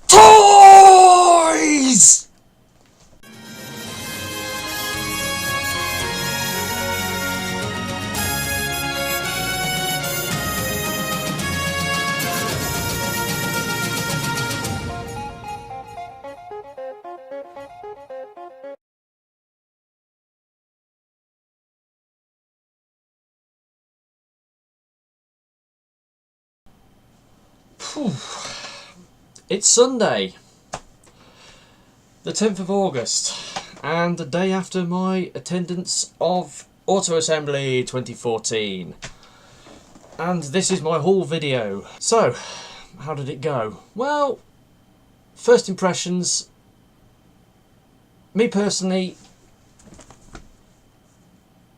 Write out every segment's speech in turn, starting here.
Toys! It's Sunday, the 10th of August, and the day after my attendance of Auto Assembly 2014. And this is my haul video. So, how did it go? Well, first impressions, me personally,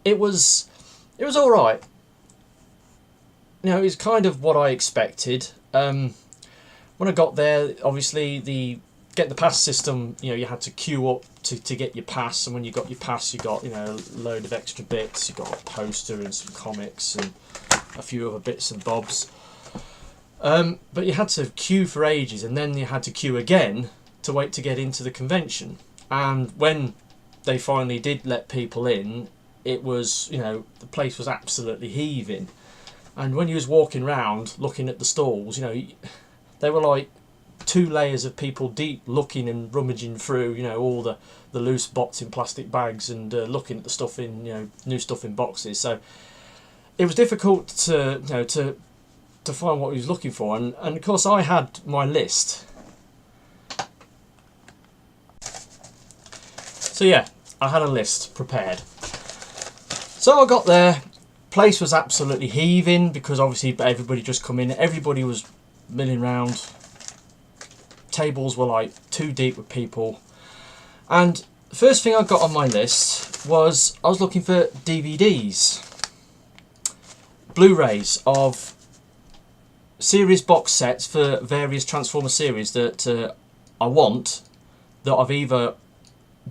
it was alright. You know, it was kind of what I expected. When I got there, obviously get the pass system, you know, you had to queue up to get your pass, and when you got your pass you got, you know, a load of extra bits. You got a poster and some comics and a few other bits and bobs. But you had to queue for ages, and then you had to queue again to wait to get into the convention. And when they finally did let people in, it was, you know, the place was absolutely heaving. And when you was walking around looking at the stalls, you know, they were like 2 layers of people deep, looking and rummaging through, you know, all the loose bots in plastic bags, and looking at the stuff in, you know, new stuff in boxes. So it was difficult to, you know, to find what he was looking for. And of course I had my list. So yeah, I had a list prepared. So I got there. Place was absolutely heaving because obviously everybody just come in. Everybody was milling round. Tables were like 2 deep with people. And the first thing I got on my list was I was looking for DVDs, Blu-rays of series box sets for various Transformer series that I want, that I've either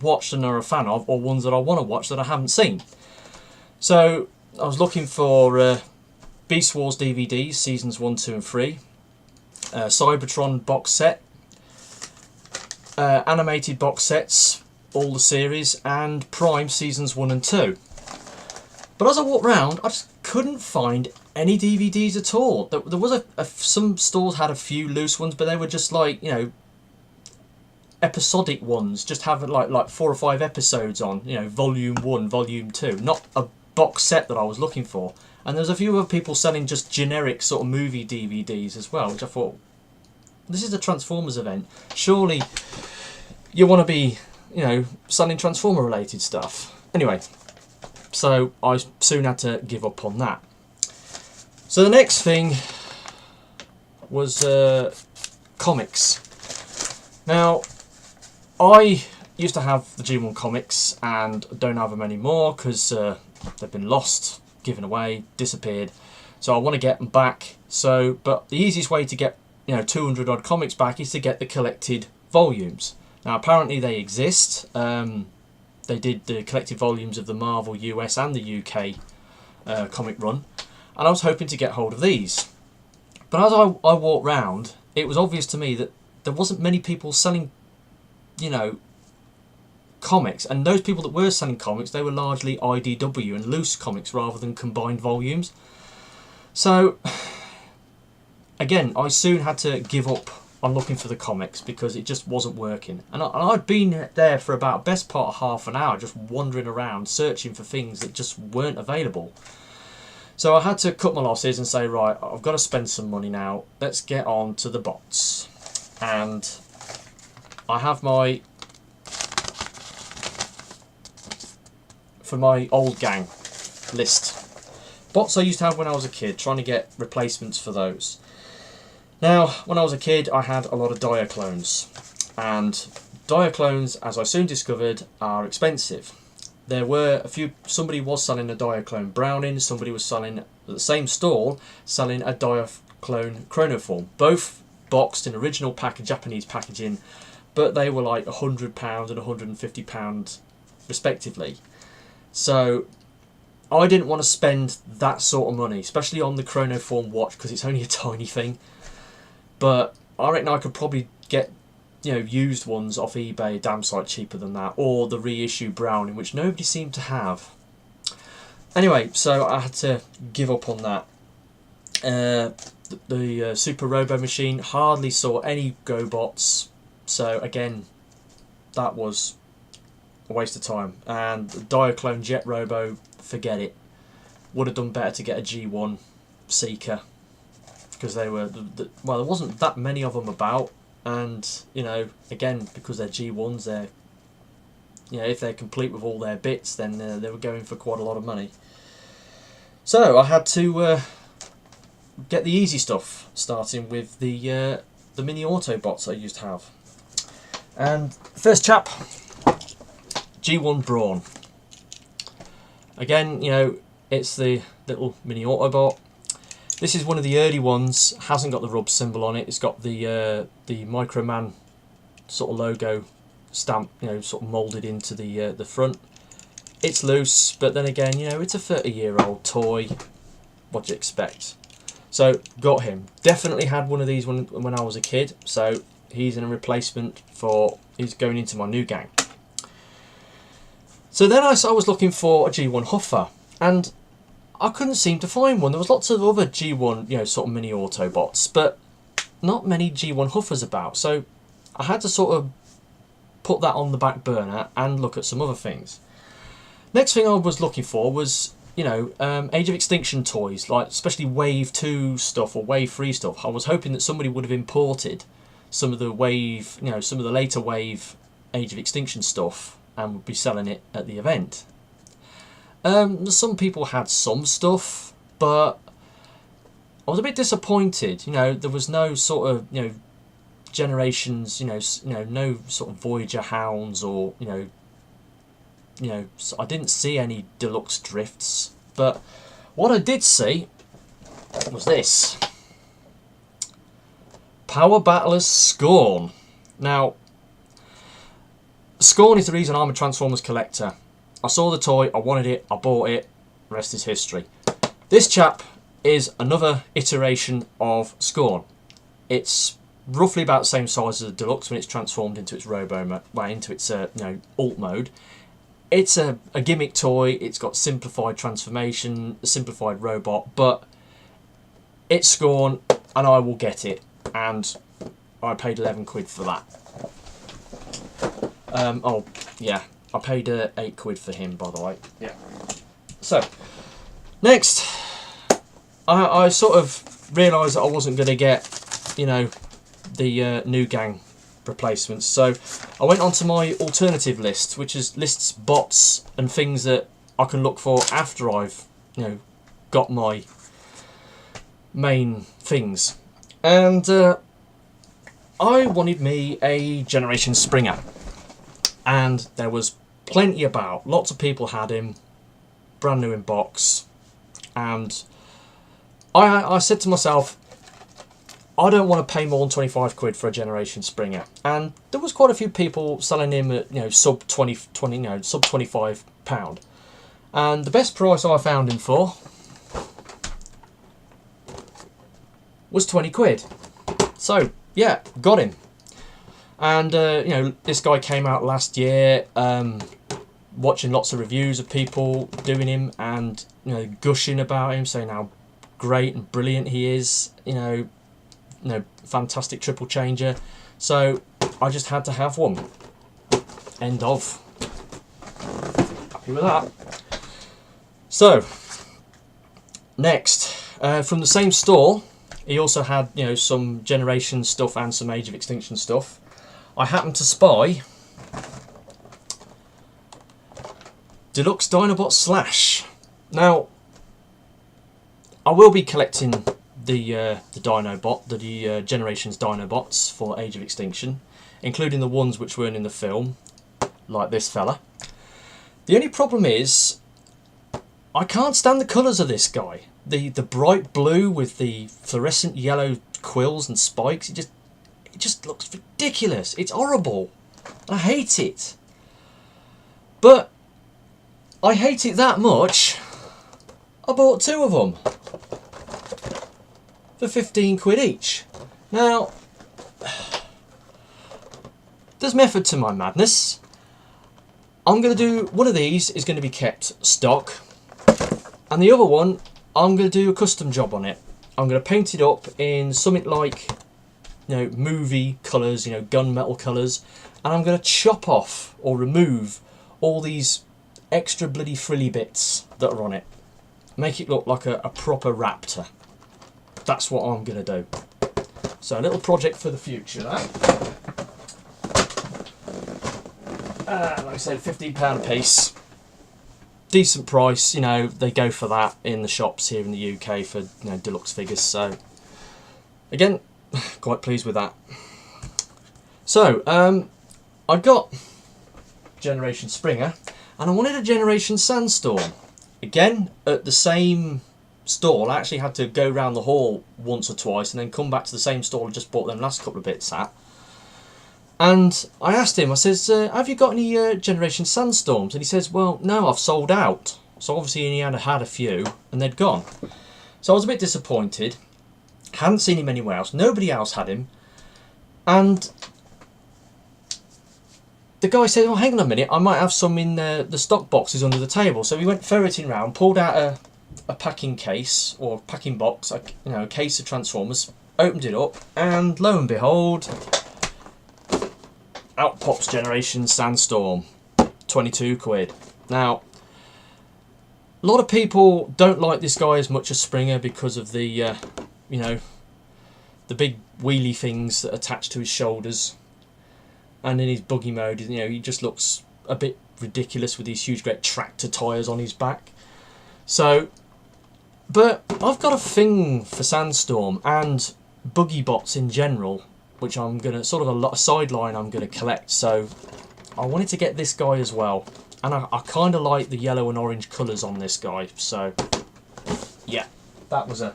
watched and are a fan of, or ones that I want to watch that I haven't seen. So I was looking for Beast Wars DVDs, seasons 1, 2 and 3, Cybertron box set, animated box sets, all the series, and Prime seasons 1 and 2. But as I walked around, I just couldn't find any DVDs at all. There was some stores had a few loose ones, but they were just like, you know, episodic ones, just having like 4 or 5 episodes on, you know, volume 1, volume 2, not a box set that I was looking for. And there's a few other people selling just generic sort of movie DVDs as well, which I thought, this is a Transformers event, surely you want to be, you know, selling Transformer related stuff. Anyway, so I soon had to give up on that. So the next thing was comics. Now, I used to have the G1 comics and don't have them anymore because they've been lost, given away, disappeared. So I want to get them back. So, but the easiest way to get, you know, 200 odd comics back is to get the collected volumes. Now apparently they exist. They did the collected volumes of the Marvel US and the UK comic run, and I was hoping to get hold of these. But as I walked round, it was obvious to me that there wasn't many people selling, you know, comics, and those people that were selling comics, they were largely IDW and loose comics rather than combined volumes. So again, I soon had to give up on looking for the comics because it just wasn't working. And I'd been there for about best part of half an hour just wandering around searching for things that just weren't available. So I had to cut my losses and say, right, I've got to spend some money now, let's get on to the bots. And I have my, for my old gang list, bots I used to have when I was a kid, trying to get replacements for those. Now, when I was a kid, I had a lot of Diaclones, and Diaclones, as I soon discovered, are expensive. There were a few, somebody was selling a Diaclone Browning, somebody was selling, at the same stall, selling a Diaclone Chronoform, both boxed in original Japanese packaging, but they were like £100 and £150 respectively. So I didn't want to spend that sort of money, especially on the Chronoform watch, because it's only a tiny thing. But I reckon I could probably get you know, used ones off eBay, damn sight cheaper than that, or the reissue Brawn, which nobody seemed to have. Anyway, so I had to give up on that. The Super Robo Machine, hardly saw any GoBots, so again, that was a waste of time. And the Diaclone Jet Robo, forget it. Would have done better to get a G1 Seeker, because they were, well, there wasn't that many of them about, and, you know, again, because they're G1s, they're, you know, if they're complete with all their bits, then they were going for quite a lot of money. So I had to get the easy stuff, starting with the mini Autobots I used to have. And first chap, G1 Brawn. Again, you know, it's the little mini Autobot. This is one of the early ones. Hasn't got the rub symbol on it. It's got the Microman sort of logo stamp, you know, sort of moulded into the front. It's loose, but then again, you know, it's a 30-year-old toy. What do you expect? So got him. Definitely had one of these when I was a kid. So he's in a replacement for. He's going into my new gang. So then I was looking for a G1 Huffer, and I couldn't seem to find one. There was lots of other G1, you know, sort of mini Autobots, but not many G1 Huffers about. So I had to sort of put that on the back burner and look at some other things. Next thing I was looking for was, you know, Age of Extinction toys, like especially Wave 2 stuff or Wave 3 stuff. I was hoping that somebody would have imported some of the Wave, you know, some of the later Wave Age of Extinction stuff and would be selling it at the event. Some people had some stuff, but I was a bit disappointed. You know, there was no sort of, you know, Generations, you know, no sort of Voyager hounds, or you know, I didn't see any Deluxe drifts. But what I did see was this: Power Battlers Scorn. Now, Scorn is the reason I'm a Transformers collector. I saw the toy, I wanted it, I bought it, rest is history. This chap is another iteration of Scorn. It's roughly about the same size as the Deluxe when it's transformed into its Robo, well, into its you know, alt mode. It's a gimmick toy. It's got simplified transformation, a simplified robot, but it's Scorn, and I will get it. And I paid 11 quid for that. Oh yeah, I paid 8 quid for him, by the way. Yeah. So next, I sort of realised that I wasn't going to get, you know, the new gang replacements. So I went onto my alternative list, which lists bots and things that I can look for after I've, you know, got my main things. And I wanted me a Generation Springer, and there was plenty about. Lots of people had him, brand new in box, and I said to myself, I don't want to pay more than 25 quid for a Generation Springer. And there was quite a few people selling him at, you know, sub 20, you know, sub £25. And the best price I found him for was 20 quid. So yeah, got him. And you know, this guy came out last year, watching lots of reviews of people doing him and, you know, gushing about him, saying how great and brilliant he is, you know, fantastic triple changer. So I just had to have one. End of. Happy with that. So next, from the same store, he also had, you know, some Generation stuff and some Age of Extinction stuff. I happened to spy Deluxe Dinobot Slash. Now, I will be collecting the Dinobot, the Generations Dinobots for Age of Extinction, including the ones which weren't in the film, like this fella. The only problem is, I can't stand the colours of this guy. The bright blue with the fluorescent yellow quills and spikes, it just looks ridiculous. It's horrible. I hate it. But I hate it that much, I bought 2 of them for 15 quid each. Now, there's method to my madness. I'm going to do, one of these is going to be kept stock, and the other one, I'm going to do a custom job on it. I'm going to paint it up in something like, you know, movie colours, you know, gunmetal colours, and I'm going to chop off or remove all these extra bloody frilly bits that are on it. Make it look like a proper Raptor. That's what I'm going to do. So a little project for the future, that. Like I said, £15 a piece. Decent price, you know, they go for that in the shops here in the UK for, you know, deluxe figures. So, again, quite pleased with that. So, I got Generation Springer, and I wanted a Generation Sandstorm. Again, at the same stall. I actually had to go round the hall once or twice and then come back to the same stall I just bought them last couple of bits at. And I asked him, I says, have you got any Generation Sandstorms? And he says, well, no, I've sold out. So obviously he had a few and they'd gone. So I was a bit disappointed. Hadn't seen him anywhere else. Nobody else had him. And the guy said, oh, hang on a minute, I might have some in the stock boxes under the table. So he went ferreting around, pulled out a packing case or packing box, a case of Transformers, opened it up, and lo and behold, out pops Generation Sandstorm, 22 quid. Now, a lot of people don't like this guy as much as Springer because of the, the big wheelie things that attach to his shoulders. And in his buggy mode, he just looks a bit ridiculous with these huge great tractor tyres on his back. So, but I've got a thing for Sandstorm and buggy bots in general, which I'm going to, sort of a sideline I'm going to collect. So I wanted to get this guy as well. And I kind of like the yellow and orange colours on this guy. So, yeah, that was a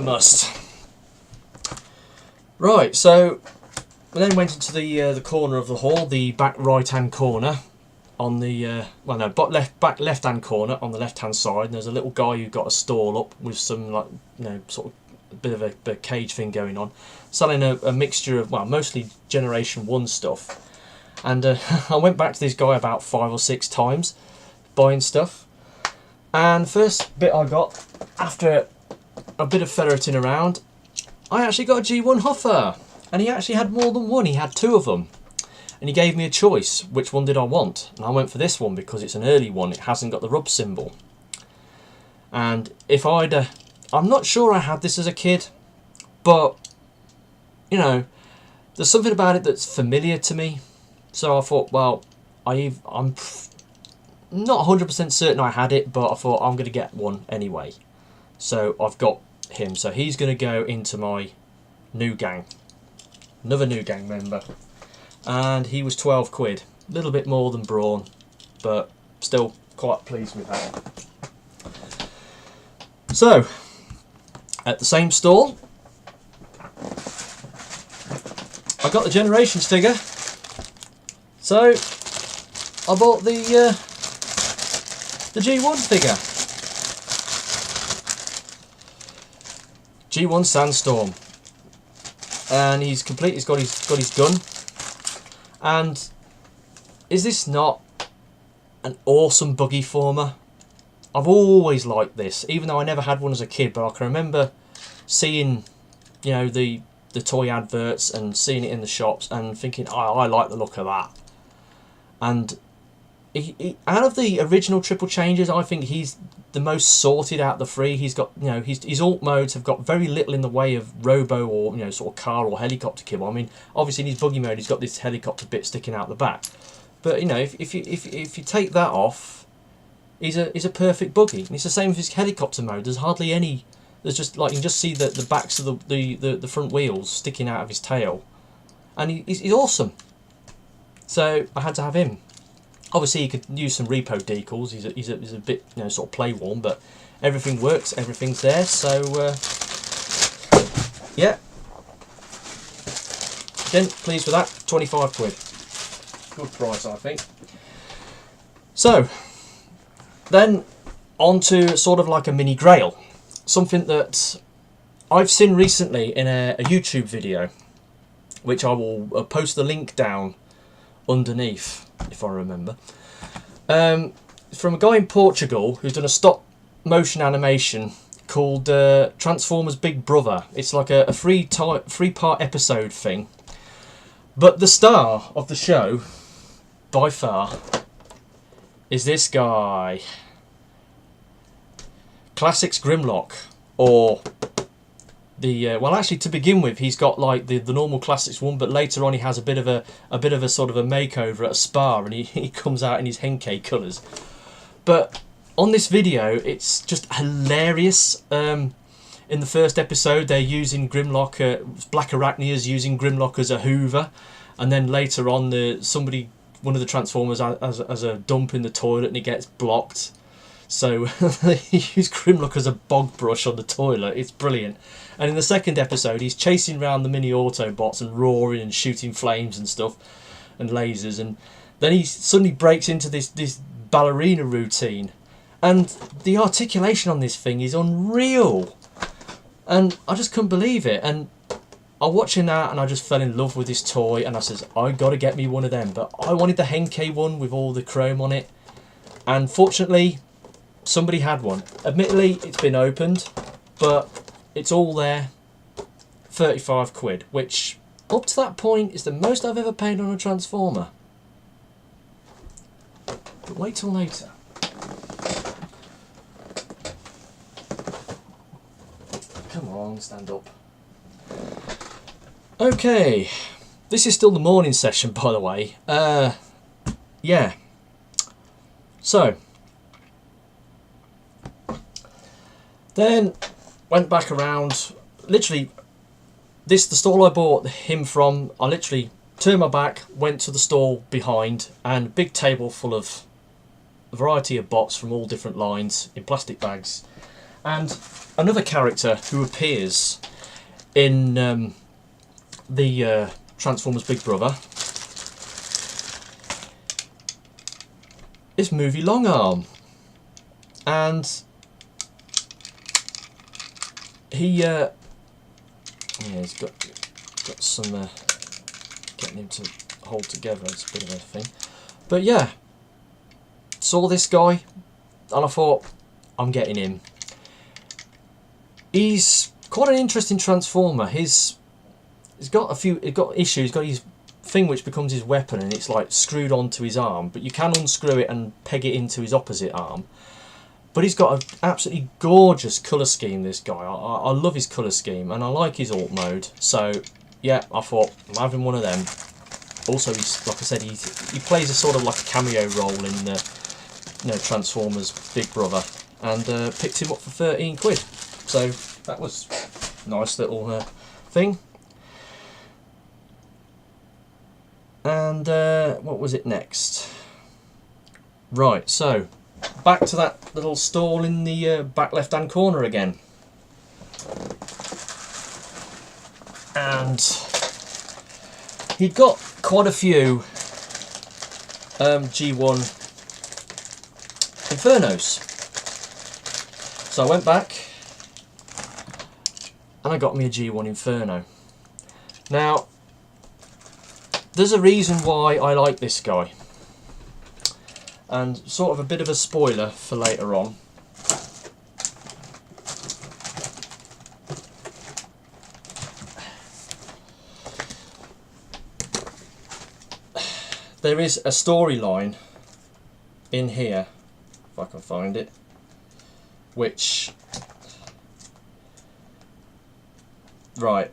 must. Right, so we then went into the corner of the hall, the back right-hand corner, on the back left-hand corner on the left-hand side. And there's a little guy who got a stall up with some sort of a bit of a cage thing going on, selling a mixture of mostly Generation 1 stuff. And I went back to this guy about 5 or 6 times, buying stuff. And first bit I got after a bit of ferreting around, I actually got a G1 Huffer. And he actually had more than one, he had 2 of them. And he gave me a choice, which one did I want? And I went for this one because it's an early one, it hasn't got the rub symbol. And if I'm not sure I had this as a kid, but, there's something about it that's familiar to me. So I thought, well, I'm not 100% certain I had it, but I thought I'm going to get one anyway. So I've got him. So he's going to go into my new gang. Another new gang member. And he was 12 quid. A little bit more than Brawn, but still quite pleased with that. So, at the same stall, I got the Generations figure. So, I bought the G1 figure. G1 Sandstorm. And he's complete, he's got his gun. And is this not an awesome buggy former? I've always liked this, even though I never had one as a kid, but I can remember seeing, the toy adverts and seeing it in the shops and thinking, oh, I like the look of that. And out of the original triple changes, I think he's the most sorted out of the 3. He's got, his alt modes have got very little in the way of robo or, sort of car or helicopter kibble. I mean, obviously in his buggy mode, he's got this helicopter bit sticking out the back. But, if you take that off, he's a perfect buggy. And it's the same with his helicopter mode. There's hardly any, there's just, you can just see the backs of the front wheels sticking out of his tail. And he's awesome. So I had to have him. Obviously, you could use some repo decals. He's a bit sort of play worn, but everything works. Everything's there. So yeah. Again, pleased with that. 25 quid. Good price, I think. So then on to sort of like a mini grail, something that I've seen recently in a YouTube video. which I will post the link down underneath, if I remember. From a guy in Portugal who's done a stop motion animation called Transformers Big Brother. It's like a three-part episode thing. But the star of the show, by far, is this guy. Classics Grimlock, or the well, actually, to begin with, he's got like the normal Classics one, but later on he has a bit of a sort of a makeover at a spa, and he comes out in his Henkei colours. But on this video, it's just hilarious. In the first episode, they're using Grimlock, Black Arachnia's using Grimlock as a Hoover, and then later on, one of the Transformers as a dump in the toilet, and it gets blocked. So they use Grimlock as a bog brush on the toilet. It's brilliant. And in the second episode, he's chasing around the mini Autobots and roaring and shooting flames and stuff and lasers. And then he suddenly breaks into this ballerina routine. And the articulation on this thing is unreal. And I just couldn't believe it. And I'm watching that and I just fell in love with this toy. And I says, I got to get me one of them. But I wanted the Henkei one with all the chrome on it. And fortunately, somebody had one. Admittedly, it's been opened, but it's all there. 35 quid, which up to that point is the most I've ever paid on a Transformer. But wait till later. Come on, stand up. Okay, this is still the morning session, by the way. Yeah. So, then went back around. Literally, the stall I bought him from, I literally turned my back, went to the stall behind, and a big table full of a variety of bots from all different lines in plastic bags, and another character who appears in the Transformers Big Brother is movie Longarm, and he's got some getting him to hold together. It's a bit of a thing, but yeah, saw this guy and I thought, I'm getting him. He's quite an interesting Transformer. He's got issues. He's got his thing which becomes his weapon, and it's like screwed onto his arm, but you can unscrew it and peg it into his opposite arm. But he's got an absolutely gorgeous colour scheme, this guy. I love his colour scheme, and I like his alt mode. So, yeah, I thought, I'm having one of them. Also, like I said, he plays a sort of like a cameo role in Transformers Big Brother. And picked him up for 13 quid. So, that was a nice little thing. And what was it next? Right, so back to that little stall in the back left hand corner again. And he'd got quite a few G1 Infernos. So I went back and I got me a G1 Inferno. Now, there's a reason why I like this guy, and sort of a bit of a spoiler for later on. There is a storyline in here, if I can find it, which, right,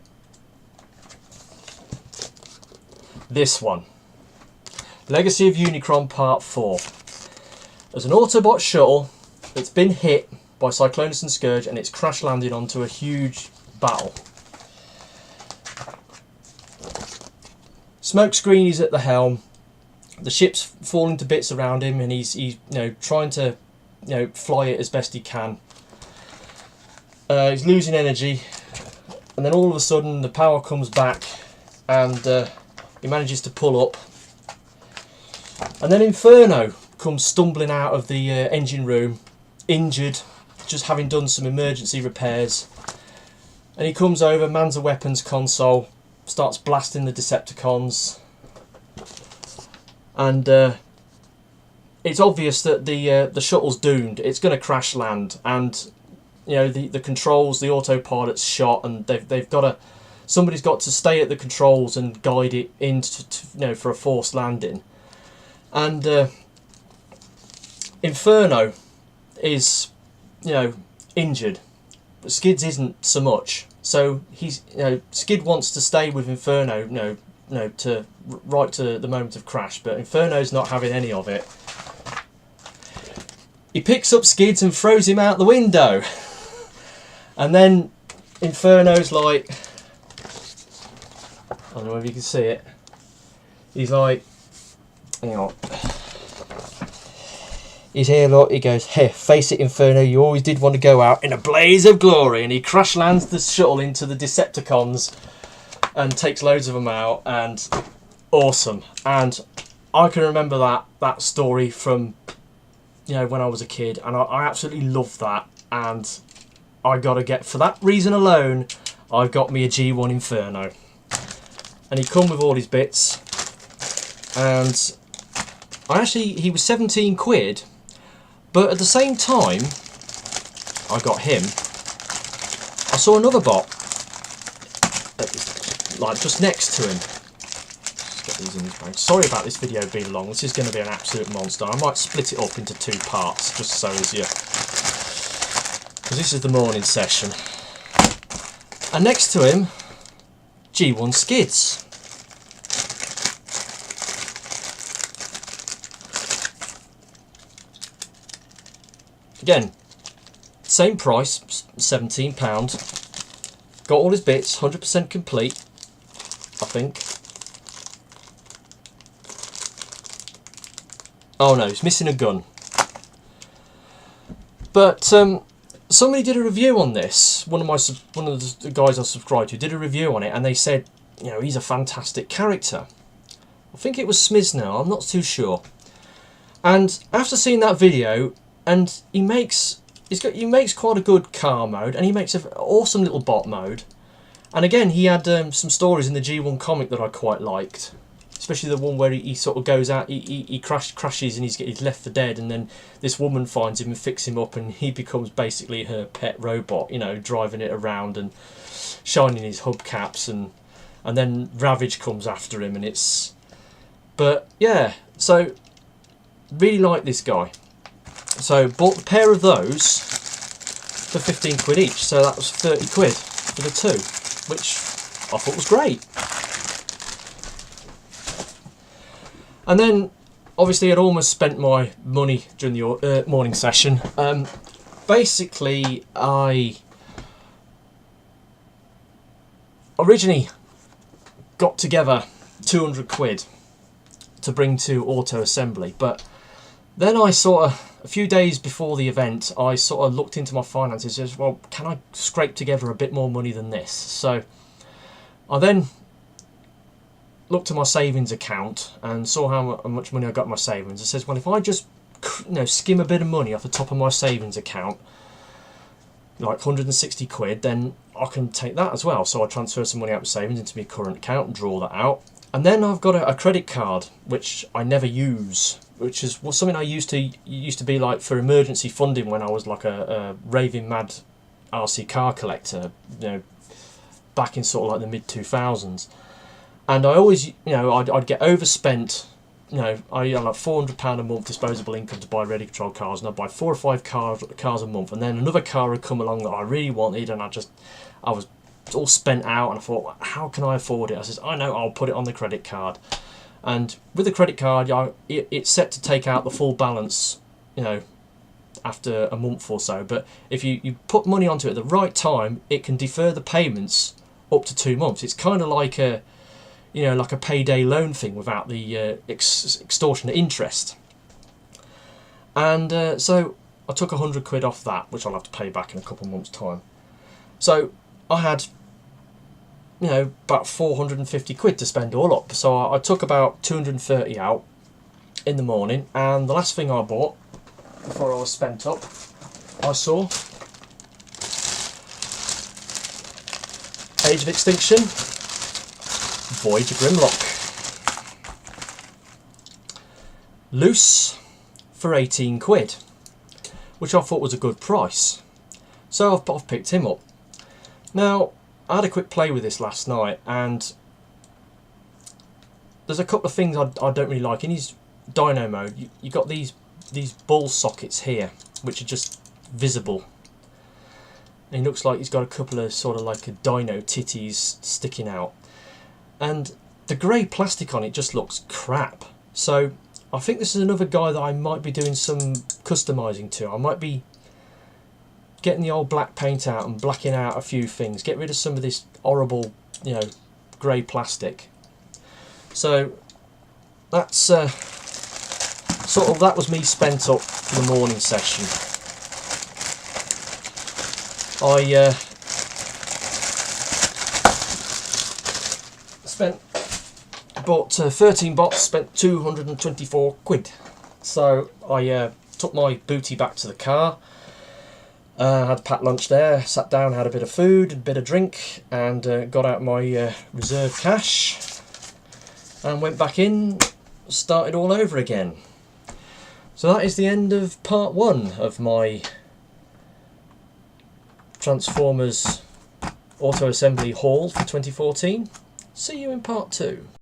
this one, Legacy of Unicron Part 4. There's an Autobot shuttle that's been hit by Cyclonus and Scourge, and it's crash landed onto a huge battle. Smokescreen is at the helm. The ship's falling to bits around him, and he's trying to fly it as best he can. He's losing energy, and then all of a sudden the power comes back, and he manages to pull up. And then Inferno comes stumbling out of the engine room, injured, just having done some emergency repairs. And he comes over, mans a weapons console, starts blasting the Decepticons, and it's obvious that the shuttle's doomed. It's going to crash land, and you know the controls, the autopilot's shot, and they've got to, somebody's got to stay at the controls and guide it into for a forced landing. And Inferno is injured, but Skids isn't so much. So he's Skid wants to stay with Inferno, to right to the moment of crash, but Inferno's not having any of it. He picks up Skids and throws him out the window. And then Inferno's like, I don't know if you can see it, he's like, hang on, he's here, look, he goes, hey, face it Inferno, you always did want to go out in a blaze of glory. And he crash lands the shuttle into the Decepticons and takes loads of them out, and awesome. And I can remember that story from when I was a kid, and I absolutely love that. And I gotta get, for that reason alone, I've got me a G1 Inferno. And he come with all his bits, and he was 17 quid, but at the same time I got him, I saw another bot like just next to him. Let's get these in his bag. Sorry about this video being long, this is going to be an absolute monster. I might split it up into 2 parts just so as you, because this is the morning session. And next to him, G1 Skids. Again, same price, £17. Got all his bits, 100% complete, I think. Oh no, he's missing a gun. But somebody did a review on this. One of the guys I subscribed to did a review on it, and they said, he's a fantastic character. I think it was Smiz now, I'm not too sure. And after seeing that video, and he makes quite a good car mode, and he makes an awesome little bot mode. And again, he had some stories in the G1 comic that I quite liked, especially the one where he sort of goes out, he crashes and he's left for dead, and then this woman finds him and fixes him up, and he becomes basically her pet robot, driving it around and shining his hubcaps, and then Ravage comes after him, and it's, but yeah, so really like this guy. So bought a pair of those for 15 quid each, so that was 30 quid for the 2, which I thought was great. And then obviously I'd almost spent my money during the morning session. Basically I originally got together 200 quid to bring to auto assembly, but then I sort of, a few days before the event, I sort of looked into my finances and said, well, can I scrape together a bit more money than this? So I then looked at my savings account and saw how much money I got in my savings. I says, well, if I just skim a bit of money off the top of my savings account, like 160 quid, then I can take that as well. So I transfer some money out of savings into my current account and draw that out. And then I've got a credit card, which I never use, which is something I used to be like for emergency funding when I was like a raving mad RC car collector, back in sort of like the mid 2000s. And I always, I'd get overspent. I had like £400 a month disposable income to buy ready control cars, and I'd buy 4 or 5 cars a month, and then another car would come along that I really wanted, and I was all spent out, and I thought, how can I afford it? I said, I know, I'll put it on the credit card. And with the credit card, it's set to take out the full balance, after a month or so. But if you put money onto it at the right time, it can defer the payments up to 2 months. It's kind of like a payday loan thing without the extortionate interest. And so I took 100 quid off that, which I'll have to pay back in a couple of months' time. So I had, about 450 quid to spend all up. So I took about 230 out in the morning, and the last thing I bought before I was spent up, I saw Age of Extinction, Voyager Grimlock. Loose for 18 quid, which I thought was a good price. So I've picked him up. Now, I had a quick play with this last night, and there's a couple of things I don't really like. In his dyno mode, you got these ball sockets here, which are just visible. And he looks like he's got a couple of sort of like a dino titties sticking out. And the grey plastic on it just looks crap. So I think this is another guy that I might be doing some customising to. I might be getting the old black paint out and blacking out a few things. Get rid of some of this horrible, you know, grey plastic. So that's sort of, that was me spent up for the morning session. I bought 13 bots, spent 224 quid. So I took my booty back to the car. Had a packed lunch there, sat down, had a bit of food, a bit of drink, and got out my reserve cash and went back in, started all over again. So that is the end of part 1 of my Transformers auto assembly haul for 2014. See you in part 2.